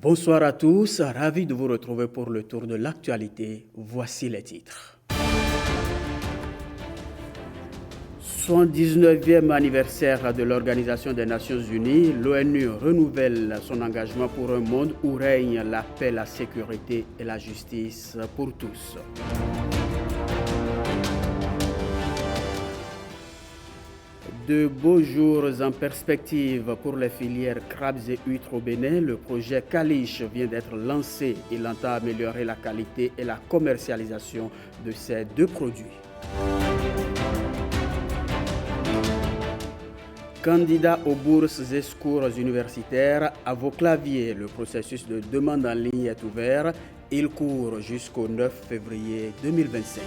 Bonsoir à tous, ravi de vous retrouver pour le tour de l'actualité. Voici les titres. 79e anniversaire de l'Organisation des Nations Unies, l'ONU renouvelle son engagement pour un monde où règne la paix, la sécurité et la justice pour tous. De beaux jours en perspective pour les filières crabes et huîtres au Bénin. Le projet Caliche vient d'être lancé. Il entend améliorer la qualité et la commercialisation de ces deux produits. Candidats aux bourses et secours universitaires, à vos claviers, le processus de demande en ligne est ouvert. Il court jusqu'au 9 février 2025.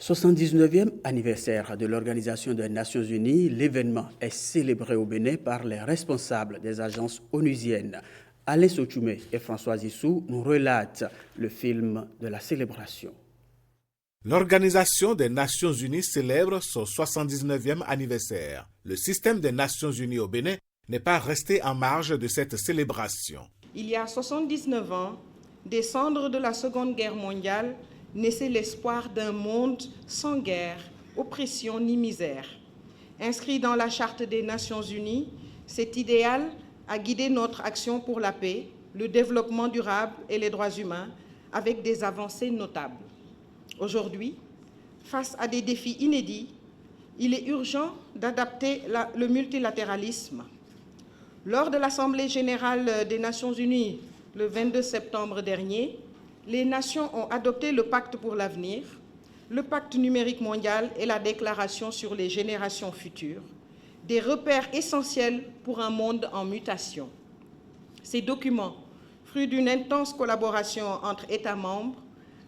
« 79e anniversaire de l'Organisation des Nations Unies, l'événement est célébré au Bénin par les responsables des agences onusiennes. Alain Sotoumé et François Issou nous relatent le film de la célébration. L'Organisation des Nations Unies célèbre son 79e anniversaire. Le système des Nations Unies au Bénin n'est pas resté en marge de cette célébration. Il y a 79 ans, des cendres de la Seconde Guerre mondiale, naissait l'espoir d'un monde sans guerre, oppression ni misère. Inscrit dans la Charte des Nations Unies, cet idéal a guidé notre action pour la paix, le développement durable et les droits humains, avec des avancées notables. Aujourd'hui, face à des défis inédits, il est urgent d'adapter le multilatéralisme. Lors de l'Assemblée générale des Nations Unies le 22 septembre dernier, les nations ont adopté le Pacte pour l'avenir, le Pacte numérique mondial et la Déclaration sur les générations futures, des repères essentiels pour un monde en mutation. Ces documents, fruits d'une intense collaboration entre États membres,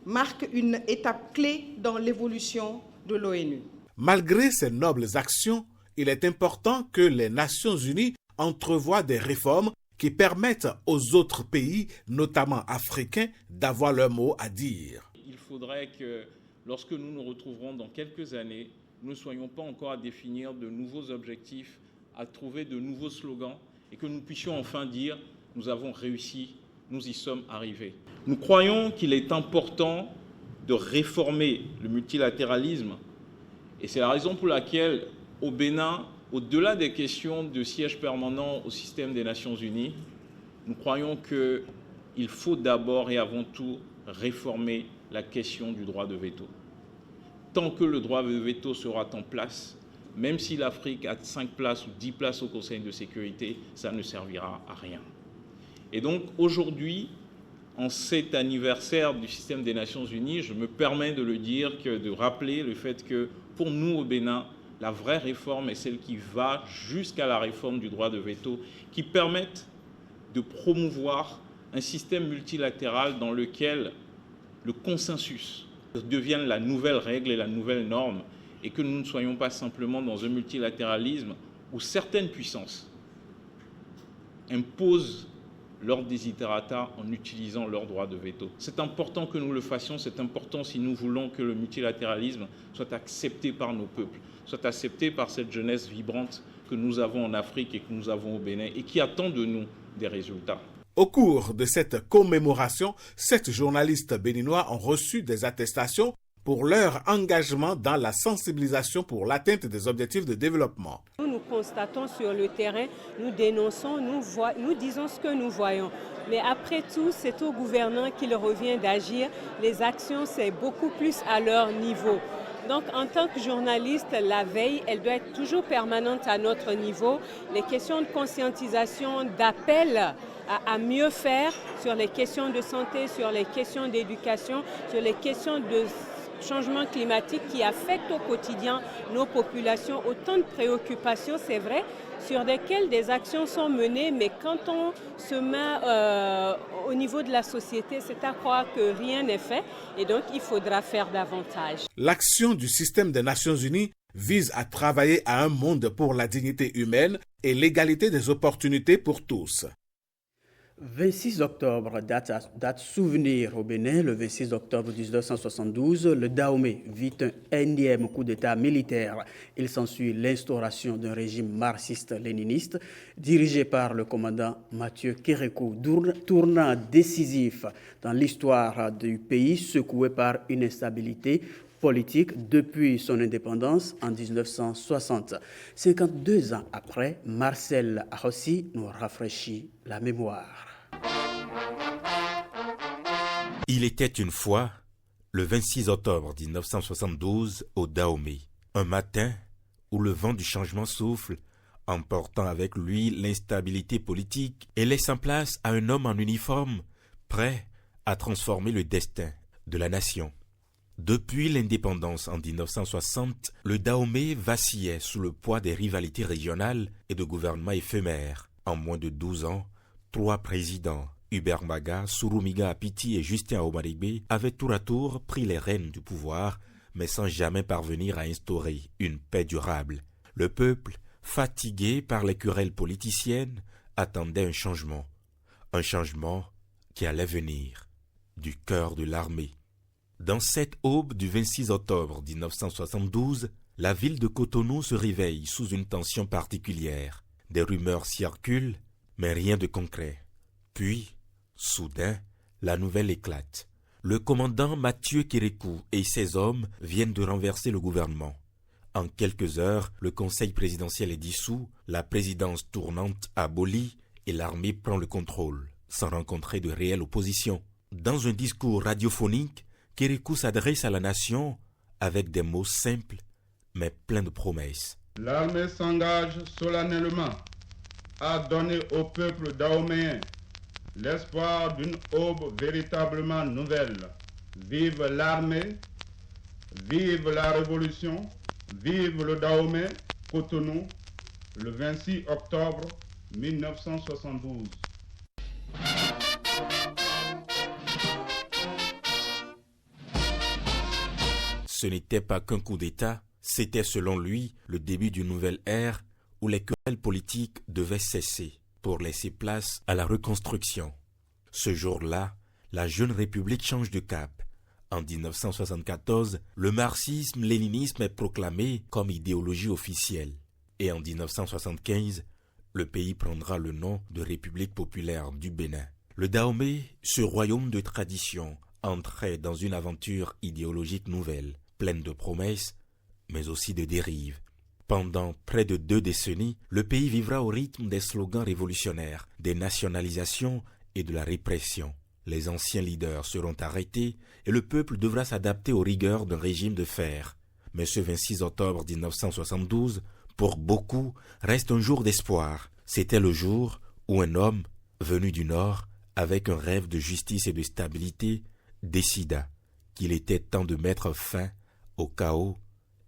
marquent une étape clé dans l'évolution de l'ONU. Malgré ces nobles actions, il est important que les Nations Unies entrevoient des réformes qui permettent aux autres pays, notamment africains, d'avoir leur mot à dire. Il faudrait que, lorsque nous nous retrouverons dans quelques années, nous ne soyons pas encore à définir de nouveaux objectifs, à trouver de nouveaux slogans, et que nous puissions enfin dire « nous avons réussi, nous y sommes arrivés ». Nous croyons qu'il est important de réformer le multilatéralisme, et c'est la raison pour laquelle, au Bénin, au-delà des questions de siège permanent au système des Nations Unies, nous croyons qu'il faut d'abord et avant tout réformer la question du droit de veto. Tant que le droit de veto sera en place, même si l'Afrique a 5 places ou 10 places au Conseil de sécurité, ça ne servira à rien. Et donc aujourd'hui, en cet anniversaire du système des Nations Unies, je me permets de le dire, de rappeler le fait que pour nous au Bénin, la vraie réforme est celle qui va jusqu'à la réforme du droit de veto, qui permette de promouvoir un système multilatéral dans lequel le consensus devienne la nouvelle règle et la nouvelle norme, et que nous ne soyons pas simplement dans un multilatéralisme où certaines puissances imposent leur desiderata en utilisant leur droit de veto. C'est important que nous le fassions, c'est important si nous voulons que le multilatéralisme soit accepté par nos peuples, soit accepté par cette jeunesse vibrante que nous avons en Afrique et que nous avons au Bénin et qui attend de nous des résultats. Au cours de cette commémoration, 7 journalistes béninois ont reçu des attestations pour leur engagement dans la sensibilisation pour l'atteinte des objectifs de développement. Nous constatons sur le terrain, nous dénonçons, nous disons ce que nous voyons. Mais après tout, c'est aux gouvernants qu'il revient d'agir. Les actions, c'est beaucoup plus à leur niveau. Donc, en tant que journaliste, la veille, elle doit être toujours permanente à notre niveau. Les questions de conscientisation, d'appel à mieux faire sur les questions de santé, sur les questions d'éducation, sur les questions de changement climatique qui affectent au quotidien nos populations. Autant de préoccupations, c'est vrai, sur lesquelles des actions sont menées, mais quand on se met au niveau de la société, c'est à croire que rien n'est fait et donc il faudra faire davantage. L'action du système des Nations Unies vise à travailler à un monde pour la dignité humaine et l'égalité des opportunités pour tous. 26 octobre, date souvenir au Bénin. Le 26 octobre 1972, le Dahomey vit un énième coup d'État militaire. Il s'ensuit l'instauration d'un régime marxiste-léniniste dirigé par le commandant Mathieu Kérékou, tournant décisif dans l'histoire du pays secoué par une instabilité politique depuis son indépendance en 1960. 52 ans après, Marcel Ahossi nous rafraîchit la mémoire. Il était une fois, le 26 octobre 1972, au Dahomey, un matin où le vent du changement souffle, emportant avec lui l'instabilité politique et laissant place à un homme en uniforme, prêt à transformer le destin de la nation. Depuis l'indépendance en 1960, le Dahomey vacillait sous le poids des rivalités régionales et de gouvernements éphémères. En moins de 12 ans, 3 présidents, Hubert Maga, Souroumiga Apiti et Justin Aomarigbe, avaient tour à tour pris les rênes du pouvoir, mais sans jamais parvenir à instaurer une paix durable. Le peuple, fatigué par les querelles politiciennes, attendait un changement qui allait venir du cœur de l'armée. Dans cette aube du 26 octobre 1972, la ville de Cotonou se réveille sous une tension particulière. Des rumeurs circulent, mais rien de concret. Puis, soudain, la nouvelle éclate. Le commandant Mathieu Kérékou et ses hommes viennent de renverser le gouvernement. En quelques heures, le conseil présidentiel est dissous, la présidence tournante abolie et l'armée prend le contrôle, sans rencontrer de réelle opposition. Dans un discours radiophonique, Kérékou s'adresse à la nation avec des mots simples, mais pleins de promesses. L'armée s'engage solennellement à donner au peuple dahoméen l'espoir d'une aube véritablement nouvelle. Vive l'armée, vive la révolution, vive le Dahomey, Cotonou, le 26 octobre 1972. Ce n'était pas qu'un coup d'État, c'était selon lui le début d'une nouvelle ère où les querelles politiques devaient cesser pour laisser place à la reconstruction. Ce jour-là, la jeune République change de cap. En 1974, le marxisme-léninisme est proclamé comme idéologie officielle. Et en 1975, le pays prendra le nom de République populaire du Bénin. Le Dahomey, ce royaume de tradition, entrait dans une aventure idéologique nouvelle, pleine de promesses, mais aussi de dérives. Pendant près de 2 décennies, le pays vivra au rythme des slogans révolutionnaires, des nationalisations et de la répression. Les anciens leaders seront arrêtés et le peuple devra s'adapter aux rigueurs d'un régime de fer. Mais ce 26 octobre 1972, pour beaucoup, reste un jour d'espoir. C'était le jour où un homme, venu du Nord, avec un rêve de justice et de stabilité, décida qu'il était temps de mettre fin au chaos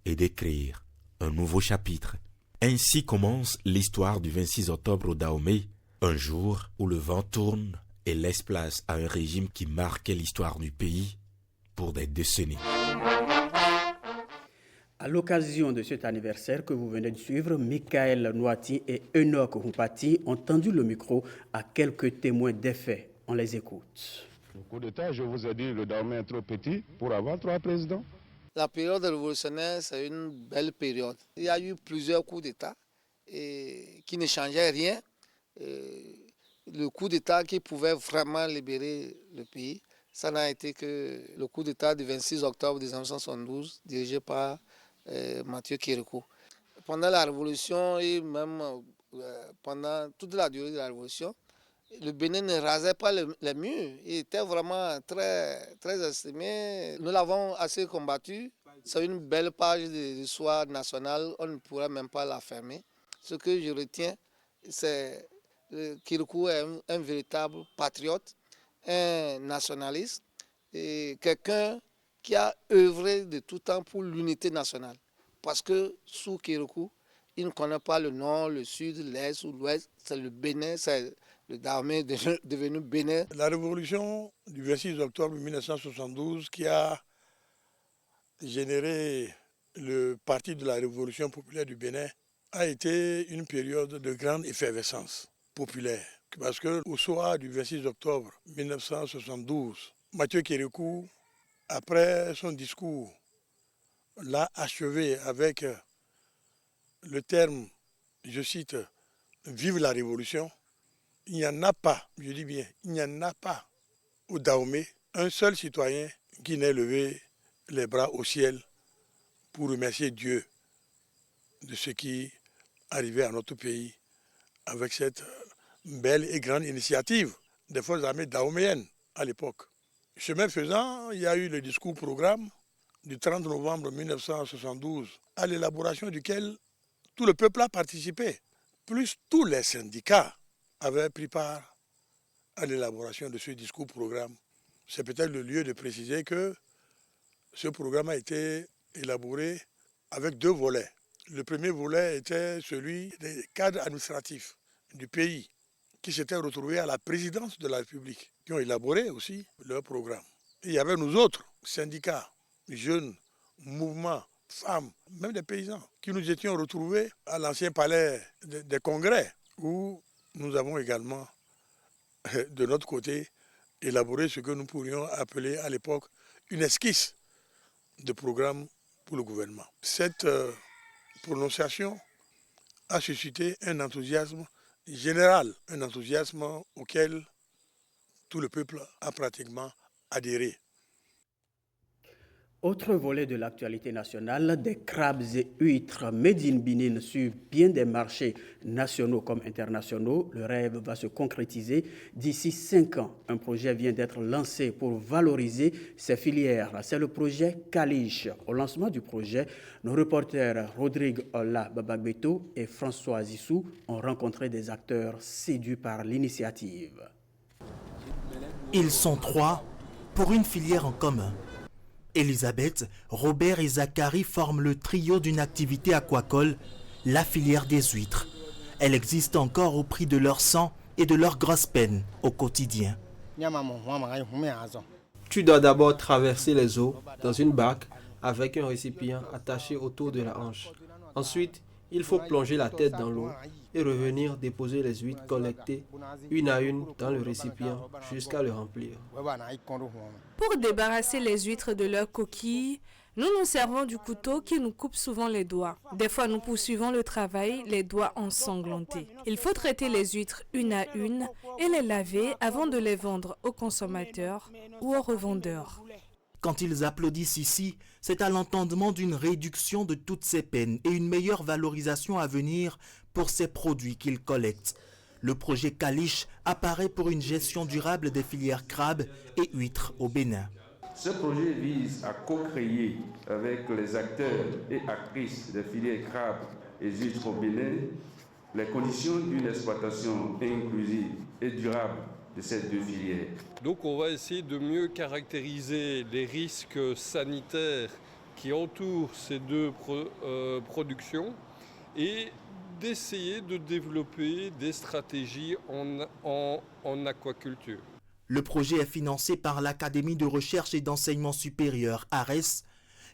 et d'écrire un nouveau chapitre. Ainsi commence l'histoire du 26 octobre au Dahomey, un jour où le vent tourne et laisse place à un régime qui marquait l'histoire du pays pour des décennies. À l'occasion de cet anniversaire que vous venez de suivre, Michael Noati et Enoch Humpati ont tendu le micro à quelques témoins des faits. On les écoute. Le coup d'État, je vous ai dit, le Dahomey est trop petit pour avoir 3 présidents. La période révolutionnaire, c'est une belle période. Il y a eu plusieurs coups d'État qui ne changeaient rien. Le coup d'État qui pouvait vraiment libérer le pays, ça n'a été que le coup d'État du 26 octobre 1972, dirigé par Mathieu Kérékou. Pendant la Révolution et même pendant toute la durée de la Révolution, le Bénin ne rasait pas les murs. Il était vraiment très, très estimé. Nous l'avons assez combattu. C'est une belle page de l'histoire nationale. On ne pourrait même pas la fermer. Ce que je retiens, c'est que Kérékou est un véritable patriote, un nationaliste et quelqu'un qui a œuvré de tout temps pour l'unité nationale. Parce que sous Kérékou, il ne connaît pas le nord, le sud, l'est ou l'ouest. C'est le Bénin, c'est le Dahomey devenu Bénin. La révolution du 26 octobre 1972 qui a généré le parti de la Révolution populaire du Bénin a été une période de grande effervescence populaire parce qu'au soir du 26 octobre 1972, Mathieu Kérékou, après son discours, l'a achevé avec le terme, je cite, « Vive la Révolution ». Il n'y en a pas, je dis bien, il n'y en a pas au Dahomey un seul citoyen qui n'ait levé les bras au ciel pour remercier Dieu de ce qui arrivait à notre pays avec cette belle et grande initiative des forces armées dahoméennes à l'époque. Chemin faisant, il y a eu le discours-programme du 30 novembre 1972, à l'élaboration duquel tout le peuple a participé, plus tous les syndicats avaient pris part à l'élaboration de ce discours-programme. C'est peut-être le lieu de préciser que ce programme a été élaboré avec deux volets. Le premier volet était celui des cadres administratifs du pays qui s'étaient retrouvés à la présidence de la République, qui ont élaboré aussi leur programme. Et il y avait nous autres, syndicats, jeunes, mouvements, femmes, même des paysans, qui nous étions retrouvés à l'ancien palais des congrès, où nous avons également, de notre côté, élaboré ce que nous pourrions appeler à l'époque une esquisse de programme pour le gouvernement. Cette prononciation a suscité un enthousiasme général, un enthousiasme auquel tout le peuple a pratiquement adhéré. Autre volet de l'actualité nationale, des crabes et huîtres made in Benin sur bien des marchés nationaux comme internationaux. Le rêve va se concrétiser d'ici 5 ans. Un projet vient d'être lancé pour valoriser ces filières. C'est le projet Caliche. Au lancement du projet, nos reporters Rodrigue Ola Babagbeto et François Zissou ont rencontré des acteurs séduits par l'initiative. Ils sont 3 pour une filière en commun. Elisabeth, Robert et Zachary forment le trio d'une activité aquacole, la filière des huîtres. Elle existe encore au prix de leur sang et de leur grosse peine au quotidien. Tu dois d'abord traverser les eaux dans une barque avec un récipient attaché autour de la hanche. Ensuite, il faut plonger la tête dans l'eau et revenir déposer les huîtres collectées une à une dans le récipient jusqu'à le remplir. Pour débarrasser les huîtres de leurs coquilles, nous nous servons du couteau qui nous coupe souvent les doigts. Des fois, nous poursuivons le travail, les doigts ensanglantés. Il faut traiter les huîtres une à une et les laver avant de les vendre aux consommateurs ou aux revendeurs. Quand ils applaudissent ici, c'est à l'entendement d'une réduction de toutes ces peines et une meilleure valorisation à venir pour ces produits qu'ils collectent. Le projet Caliche apparaît pour une gestion durable des filières crabes et huîtres au Bénin. Ce projet vise à co-créer avec les acteurs et actrices des filières crabes et huîtres au Bénin les conditions d'une exploitation inclusive et durable de ces deux filières. Donc on va essayer de mieux caractériser les risques sanitaires qui entourent ces deux productions et d'essayer de développer des stratégies en aquaculture. Le projet est financé par l'Académie de recherche et d'enseignement supérieur, ARES.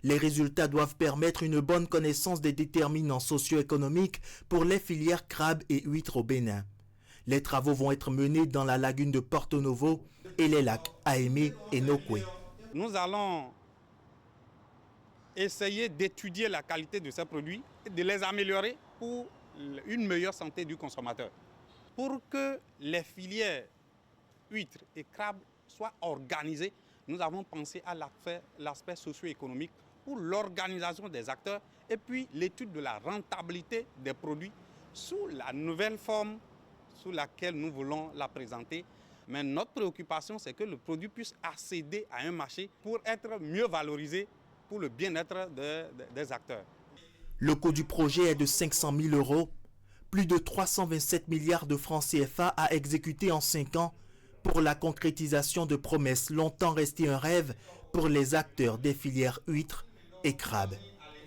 Les résultats doivent permettre une bonne connaissance des déterminants socio-économiques pour les filières crabes et huîtres au Bénin. Les travaux vont être menés dans la lagune de Porto Novo et les lacs Aémé et Nokwe. Nous allons essayer d'étudier la qualité de ces produits et de les améliorer pour une meilleure santé du consommateur. Pour que les filières huîtres et crabes soient organisées, nous avons pensé à l'aspect socio-économique pour l'organisation des acteurs et puis l'étude de la rentabilité des produits sous la nouvelle forme sous laquelle nous voulons la présenter. Mais notre préoccupation, c'est que le produit puisse accéder à un marché pour être mieux valorisé pour le bien-être des acteurs. Le coût du projet est de 500 000 €, plus de 327 milliards de francs CFA à exécuter en 5 ans pour la concrétisation de promesses longtemps restées un rêve pour les acteurs des filières huîtres et crabes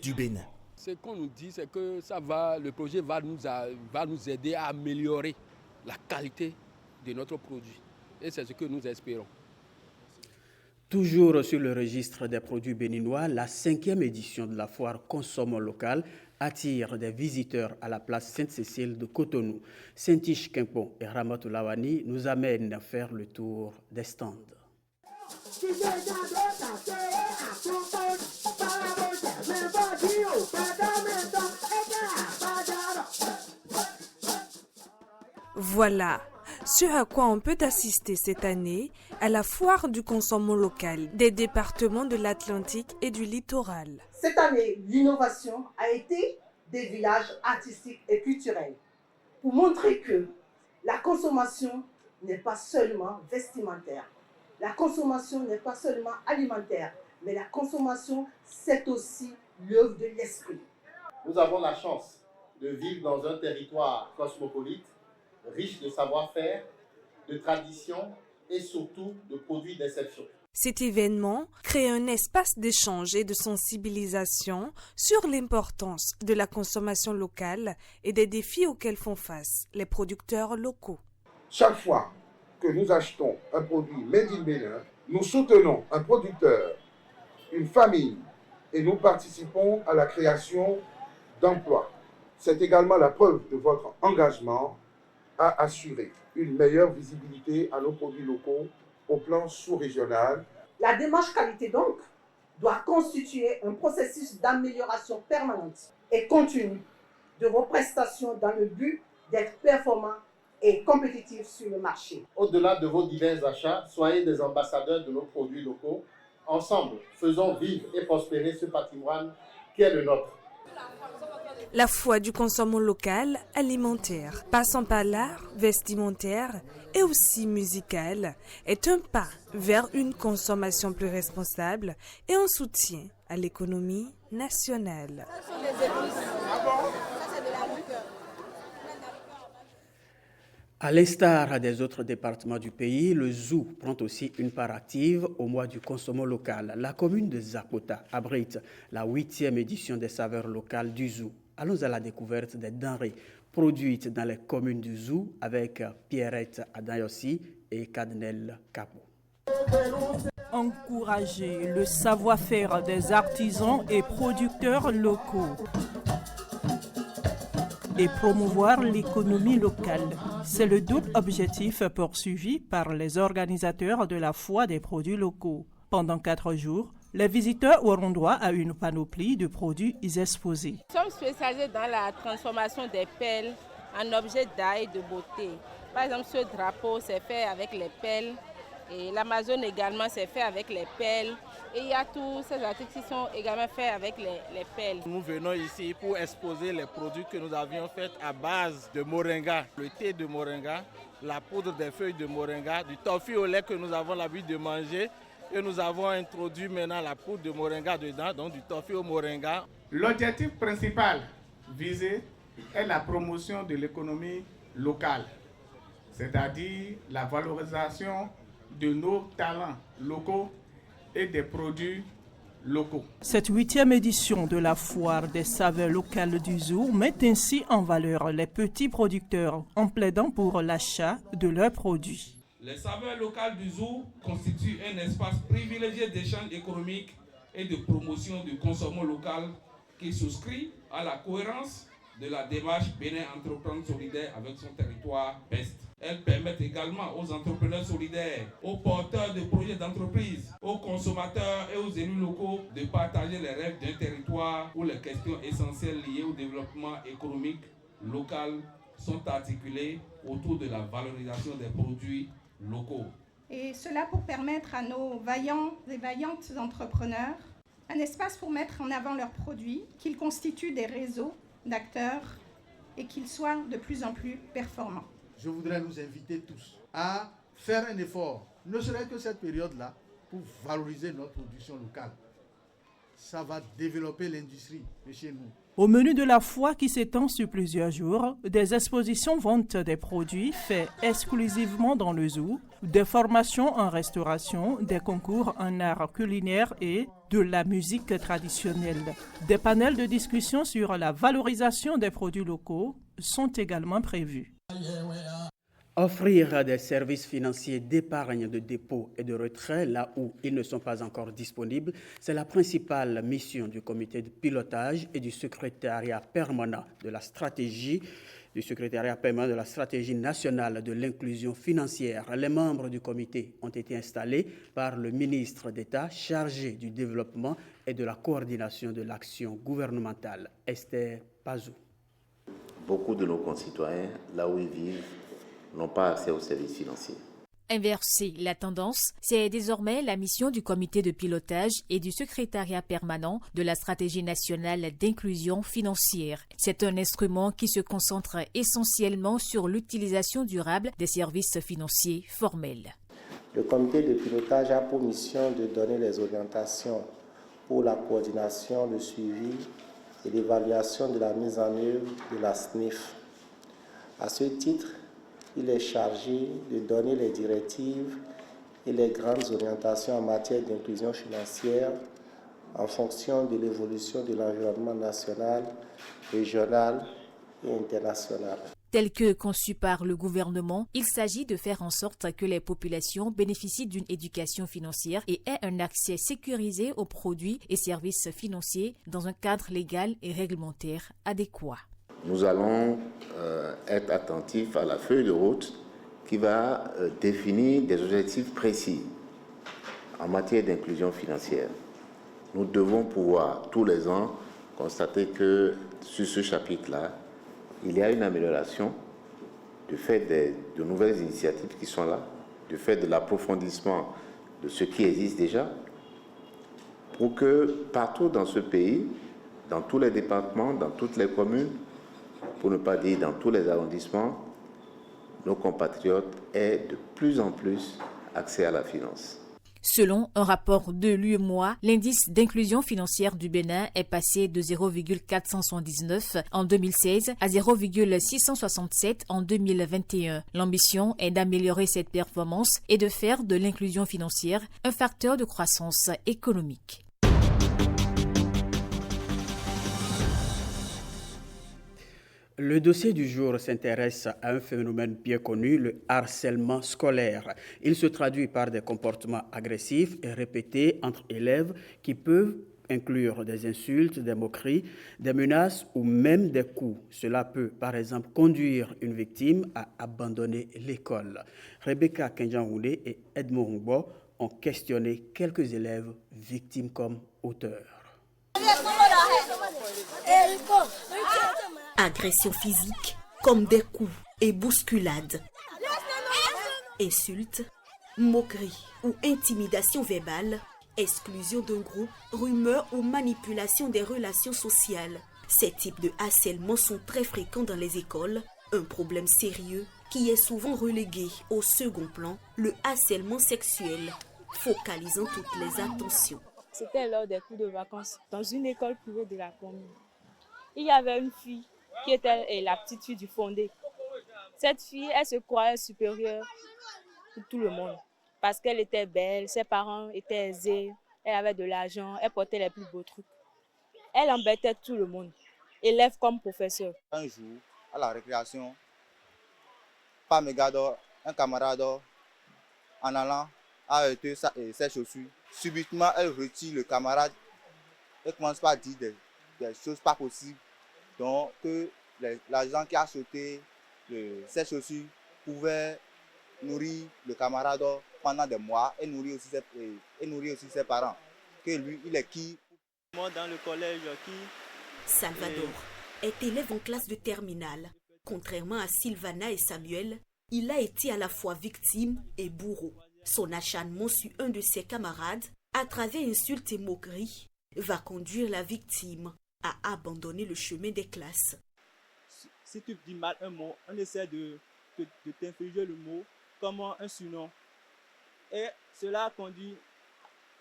du Bénin. Ce qu'on nous dit, c'est que le projet va nous aider à améliorer la qualité de notre produit. Et c'est ce que nous espérons. Toujours sur le registre des produits béninois, la 5e édition de la foire Consommons local attire des visiteurs à la place Sainte-Cécile de Cotonou. Saint-Tiche Quimpon et Ramatou Lawani nous amènent à faire le tour des stands. Voilà ce à quoi on peut assister cette année à la foire du consommant local des départements de l'Atlantique et du littoral. Cette année, l'innovation a été des villages artistiques et culturels pour montrer que la consommation n'est pas seulement vestimentaire, la consommation n'est pas seulement alimentaire, mais la consommation, c'est aussi l'œuvre de l'esprit. Nous avons la chance de vivre dans un territoire cosmopolite, riche de savoir-faire, de traditions et surtout de produits d'exception. Cet événement crée un espace d'échange et de sensibilisation sur l'importance de la consommation locale et des défis auxquels font face les producteurs locaux. Chaque fois que nous achetons un produit made in Bénin, nous soutenons un producteur, une famille et nous participons à la création d'emplois. C'est également la preuve de votre engagement à assurer une meilleure visibilité à nos produits locaux au plan sous-régional. La démarche qualité donc doit constituer un processus d'amélioration permanente et continue de vos prestations dans le but d'être performants et compétitifs sur le marché. Au-delà de vos divers achats, soyez des ambassadeurs de nos produits locaux. Ensemble, faisons vivre et prospérer ce patrimoine qui est le nôtre. La foire du consommant local alimentaire, passant par l'art vestimentaire et aussi musical, est un pas vers une consommation plus responsable et un soutien à l'économie nationale. À l'instar des autres départements du pays, le Zou prend aussi une part active au mois du consommant local. La commune de Zakota abrite la 8e édition des saveurs locales du Zou. Allons à la découverte des denrées produites dans les communes du Zou avec Pierrette Adayossi et Cadnel Capo. Encourager le savoir-faire des artisans et producteurs locaux et promouvoir l'économie locale. C'est le double objectif poursuivi par les organisateurs de la foire des produits locaux. Pendant 4 jours, les visiteurs auront droit à une panoplie de produits exposés. Nous sommes spécialisés dans la transformation des pelles en objets d'art et de beauté. Par exemple, ce drapeau, c'est fait avec les pelles. Et l'Amazone également, c'est fait avec les pelles. Et il y a tous ces articles qui sont également faits avec les pelles. Nous venons ici pour exposer les produits que nous avions faits à base de moringa. Le thé de moringa, la poudre des feuilles de moringa, du tofu au lait que nous avons l'habitude de manger. Et nous avons introduit maintenant la poudre de moringa dedans, donc du tofu au moringa. L'objectif principal visé est la promotion de l'économie locale, c'est-à-dire la valorisation de nos talents locaux et des produits locaux. Cette 8e édition de la foire des saveurs locales du Zou met ainsi en valeur les petits producteurs en plaidant pour l'achat de leurs produits. Les saveurs locales du Zou constituent un espace privilégié d'échange économique et de promotion du consommation local qui souscrit à la cohérence de la démarche Bénin Entreprendre Solidaire avec son territoire PEST. Elles permettent également aux entrepreneurs solidaires, aux porteurs de projets d'entreprise, aux consommateurs et aux élus locaux de partager les rêves d'un territoire où les questions essentielles liées au développement économique local sont articulées autour de la valorisation des produits locaux. Et cela pour permettre à nos vaillants et vaillantes entrepreneurs un espace pour mettre en avant leurs produits, qu'ils constituent des réseaux d'acteurs et qu'ils soient de plus en plus performants. Je voudrais nous inviter tous à faire un effort, ne serait-ce que cette période-là, pour valoriser notre production locale. Ça va développer l'industrie de chez nous. Au menu de la foire qui s'étend sur plusieurs jours, des expositions vente des produits faits exclusivement dans le Zou, des formations en restauration, des concours en art culinaire et de la musique traditionnelle. Des panels de discussion sur la valorisation des produits locaux sont également prévus. Offrir des services financiers d'épargne, de dépôt et de retrait là où ils ne sont pas encore disponibles, c'est la principale mission du comité de pilotage et du secrétariat permanent de la stratégie nationale de l'inclusion financière. Les membres du comité ont été installés par le ministre d'État chargé du développement et de la coordination de l'action gouvernementale, Esther Pazou. Beaucoup de nos concitoyens, là où ils vivent, n'ont pas accès aux services financiers. Inverser la tendance, c'est désormais la mission du comité de pilotage et du secrétariat permanent de la stratégie nationale d'inclusion financière. C'est un instrument qui se concentre essentiellement sur l'utilisation durable des services financiers formels. Le comité de pilotage a pour mission de donner les orientations pour la coordination, le suivi et l'évaluation de la mise en œuvre de la SNIF. À ce titre, il est chargé de donner les directives et les grandes orientations en matière d'inclusion financière en fonction de l'évolution de l'environnement national, régional et international. Tel que conçu par le gouvernement, il s'agit de faire en sorte que les populations bénéficient d'une éducation financière et aient un accès sécurisé aux produits et services financiers dans un cadre légal et réglementaire adéquat. Nous allons être attentifs à la feuille de route qui va définir des objectifs précis en matière d'inclusion financière. Nous devons pouvoir tous les ans constater que sur ce chapitre-là, il y a une amélioration du fait de nouvelles initiatives qui sont là, du fait de l'approfondissement de ce qui existe déjà, pour que partout dans ce pays, dans tous les départements, dans toutes les communes, pour ne pas dire dans tous les arrondissements, nos compatriotes aient de plus en plus accès à la finance. Selon un rapport de l'UEMOA, l'indice d'inclusion financière du Bénin est passé de 0,479 en 2016 à 0,667 en 2021. L'ambition est d'améliorer cette performance et de faire de l'inclusion financière un facteur de croissance économique. Le dossier du jour s'intéresse à un phénomène bien connu, le harcèlement scolaire. Il se traduit par des comportements agressifs et répétés entre élèves qui peuvent inclure des insultes, des moqueries, des menaces ou même des coups. Cela peut, par exemple, conduire une victime à abandonner l'école. Rebecca Kenjangoulé et Edmond Ngbo ont questionné quelques élèves victimes comme auteurs. Agression physique, comme des coups et bousculades. Insultes, moqueries ou intimidation verbale, exclusion d'un groupe, rumeurs ou manipulation des relations sociales. Ces types de harcèlement sont très fréquents dans les écoles, un problème sérieux qui est souvent relégué au second plan, le harcèlement sexuel, focalisant toutes les attentions. C'était lors des cours de vacances dans une école privée de la commune. Il y avait une fille qui était la petite fille du fondé. Cette fille, elle se croyait supérieure pour tout le monde parce qu'elle était belle, ses parents étaient aisés, elle avait de l'argent, elle portait les plus beaux trucs. Elle embêtait tout le monde, élève comme professeur. Un jour, à la récréation, parmi un camarade, en allant arrêter ses chaussures, subitement elle retire le camarade et commence par dire des choses pas possibles. Donc que l'argent qui a acheté ses chaussures pouvait nourrir le camarade pendant des mois et nourrir aussi ses parents. Que lui, il est qui? Moi dans le collège qui... Salvador est élève en classe de terminale. Contrairement à Sylvana et Samuel, il a été à la fois victime et bourreau. Son acharnement sur un de ses camarades, à travers insultes et moqueries, va conduire la victime à abandonner le chemin des classes. Si tu dis mal un mot, on essaie de t'infliger le mot comme un surnom. Et cela a conduit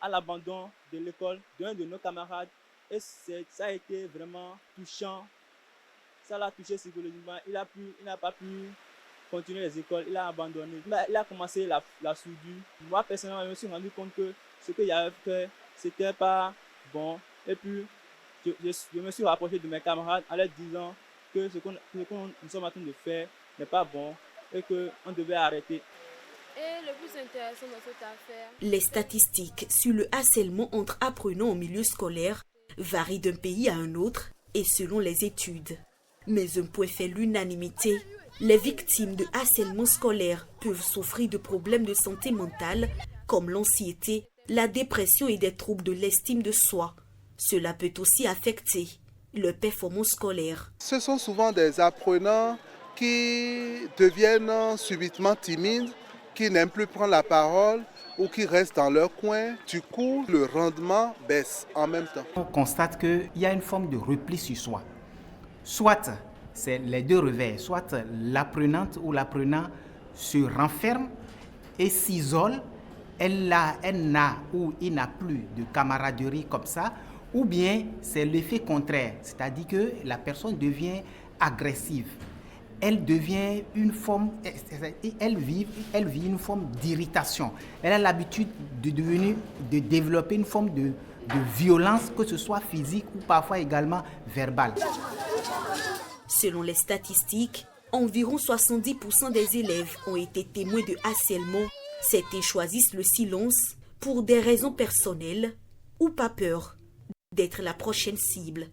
à l'abandon de l'école d'un de nos camarades. Et ça a été vraiment touchant. Ça l'a touché psychologiquement. Il n'a pas pu continuer les écoles. Il a abandonné. Il a commencé la soudure. Moi, personnellement, je me suis rendu compte que ce qu'il avait fait, c'était pas bon. Et puis, je me suis rapproché de mes camarades en leur disant que ce que nous sommes en train de faire n'est pas bon et qu'on devait arrêter. Et le plus intéressant dans cette affaire, les statistiques sur le harcèlement entre apprenants au milieu scolaire varient d'un pays à un autre et selon les études. Mais un point fait l'unanimité. Les victimes de harcèlement scolaire peuvent souffrir de problèmes de santé mentale comme l'anxiété, la dépression et des troubles de l'estime de soi. Cela peut aussi affecter leur performance scolaire. Ce sont souvent des apprenants qui deviennent subitement timides, qui n'aiment plus prendre la parole ou qui restent dans leur coin. Du coup, le rendement baisse en même temps. On constate qu'il y a une forme de repli sur soi. Soit c'est les deux revers, soit l'apprenante ou l'apprenant se renferme et s'isole, elle n'a ou il n'a plus de camaraderie comme ça, ou bien c'est l'effet contraire, c'est-à-dire que la personne devient agressive. Elle devient une forme, elle vit une forme d'irritation. Elle a l'habitude de développer une forme de violence, que ce soit physique ou parfois également verbale. Selon les statistiques, environ 70% des élèves ont été témoins de harcèlement. Certains choisissent le silence pour des raisons personnelles ou pas peur d'être la prochaine cible.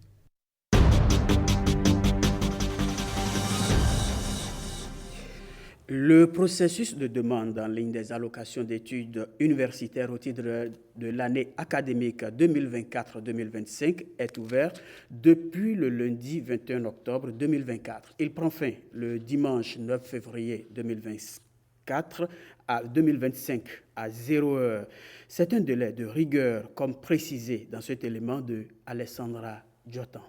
Le processus de demande en ligne des allocations d'études universitaires au titre de l'année académique 2024-2025 est ouvert depuis le lundi 21 octobre 2024. Il prend fin le dimanche 9 février 2025 à 0 heure. C'est un délai de rigueur, comme précisé dans cet élément de Alessandra Djotan.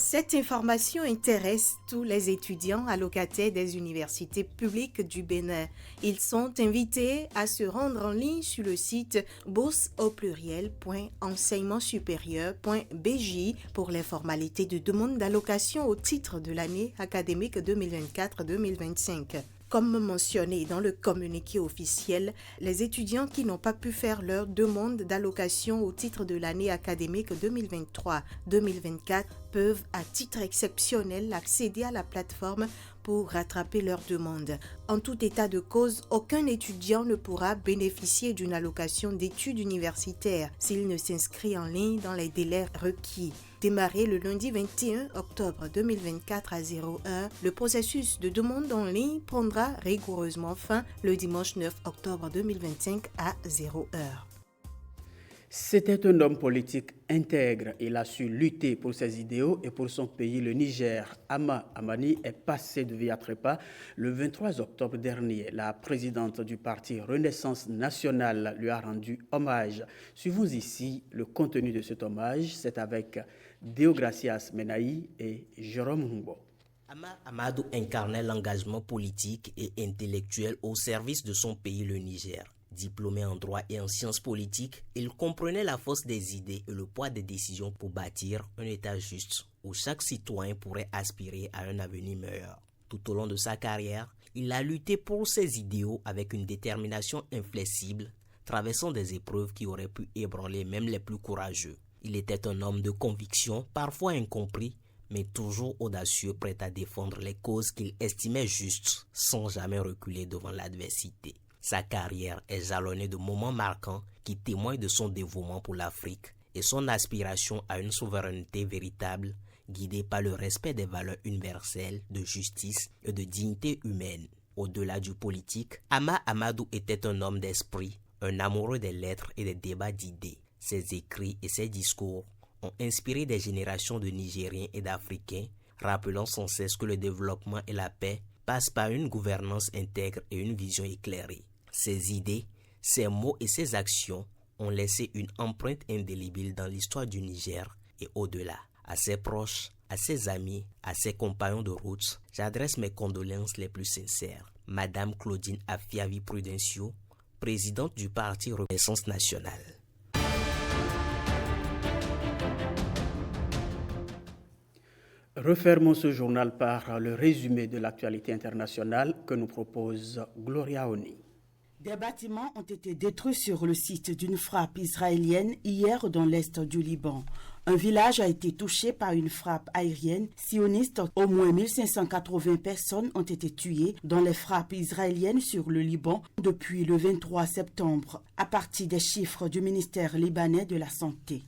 Cette information intéresse tous les étudiants allocataires des universités publiques du Bénin. Ils sont invités à se rendre en ligne sur le site bourse-enseignement-supérieur.bj pour les formalités de demande d'allocation au titre de l'année académique 2024-2025. Comme mentionné dans le communiqué officiel, les étudiants qui n'ont pas pu faire leur demande d'allocation au titre de l'année académique 2023-2024 peuvent à titre exceptionnel accéder à la plateforme pour rattraper leur demande. En tout état de cause, aucun étudiant ne pourra bénéficier d'une allocation d'études universitaires s'il ne s'inscrit en ligne dans les délais requis. Démarré le lundi 21 octobre 2024 à 0 heure, le processus de demande en ligne prendra rigoureusement fin le dimanche 9 octobre 2025 à 0 heure. C'était un homme politique intègre. Il a su lutter pour ses idéaux et pour son pays, le Niger. Ama Amani est passé de vie à trépas le 23 octobre dernier. La présidente du parti Renaissance nationale lui a rendu hommage. Suivons ici le contenu de cet hommage. C'est avec Deogracias Menaï et Jérôme Humbo. Ama Amadou incarnait l'engagement politique et intellectuel au service de son pays, le Niger. Diplômé en droit et en sciences politiques, il comprenait la force des idées et le poids des décisions pour bâtir un État juste où chaque citoyen pourrait aspirer à un avenir meilleur. Tout au long de sa carrière, il a lutté pour ses idéaux avec une détermination inflexible, traversant des épreuves qui auraient pu ébranler même les plus courageux. Il était un homme de conviction, parfois incompris, mais toujours audacieux, prêt à défendre les causes qu'il estimait justes, sans jamais reculer devant l'adversité. Sa carrière est jalonnée de moments marquants qui témoignent de son dévouement pour l'Afrique et son aspiration à une souveraineté véritable, guidée par le respect des valeurs universelles de justice et de dignité humaine. Au-delà du politique, Ama Amadou était un homme d'esprit, un amoureux des lettres et des débats d'idées. Ses écrits et ses discours ont inspiré des générations de Nigériens et d'Africains, rappelant sans cesse que le développement et la paix passent par une gouvernance intègre et une vision éclairée. Ses idées, ses mots et ses actions ont laissé une empreinte indélébile dans l'histoire du Niger et au-delà. À ses proches, à ses amis, à ses compagnons de route, j'adresse mes condoléances les plus sincères. Madame Claudine Afiavi Prudencio, présidente du parti Renaissance nationale. Refermons ce journal par le résumé de l'actualité internationale que nous propose Gloria Oni. Des bâtiments ont été détruits sur le site d'une frappe israélienne hier dans l'est du Liban. Un village a été touché par une frappe aérienne sioniste. Au moins 1580 personnes ont été tuées dans les frappes israéliennes sur le Liban depuis le 23 septembre, à partir des chiffres du ministère libanais de la Santé.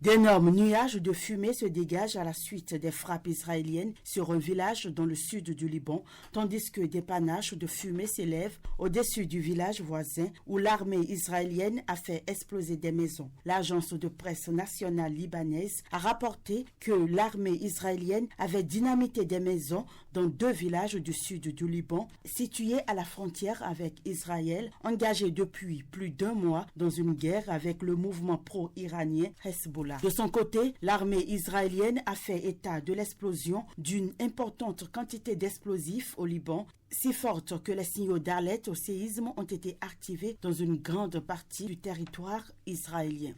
D'énormes nuages de fumée se dégagent à la suite des frappes israéliennes sur un village dans le sud du Liban, tandis que des panaches de fumée s'élèvent au-dessus du village voisin où l'armée israélienne a fait exploser des maisons. L'agence de presse nationale libanaise a rapporté que l'armée israélienne avait dynamité des maisons dans 2 villages du sud du Liban, situés à la frontière avec Israël, engagés depuis plus d'1 mois dans une guerre avec le mouvement pro-iranien Hezbollah. De son côté, l'armée israélienne a fait état de l'explosion d'une importante quantité d'explosifs au Liban, si forte que les signaux d'alerte au séisme ont été activés dans une grande partie du territoire israélien.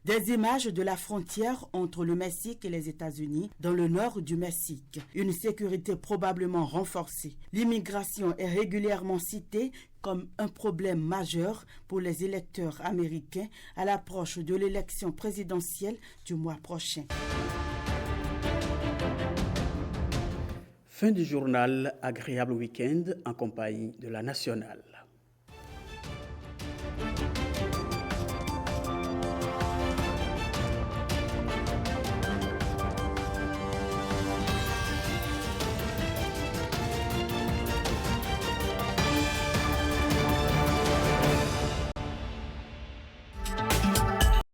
Des images de la frontière entre le Mexique et les États-Unis dans le nord du Mexique. Une sécurité probablement renforcée. L'immigration est régulièrement citée comme un problème majeur pour les électeurs américains à l'approche de l'élection présidentielle du mois prochain. Fin du journal, agréable week-end en compagnie de la nationale.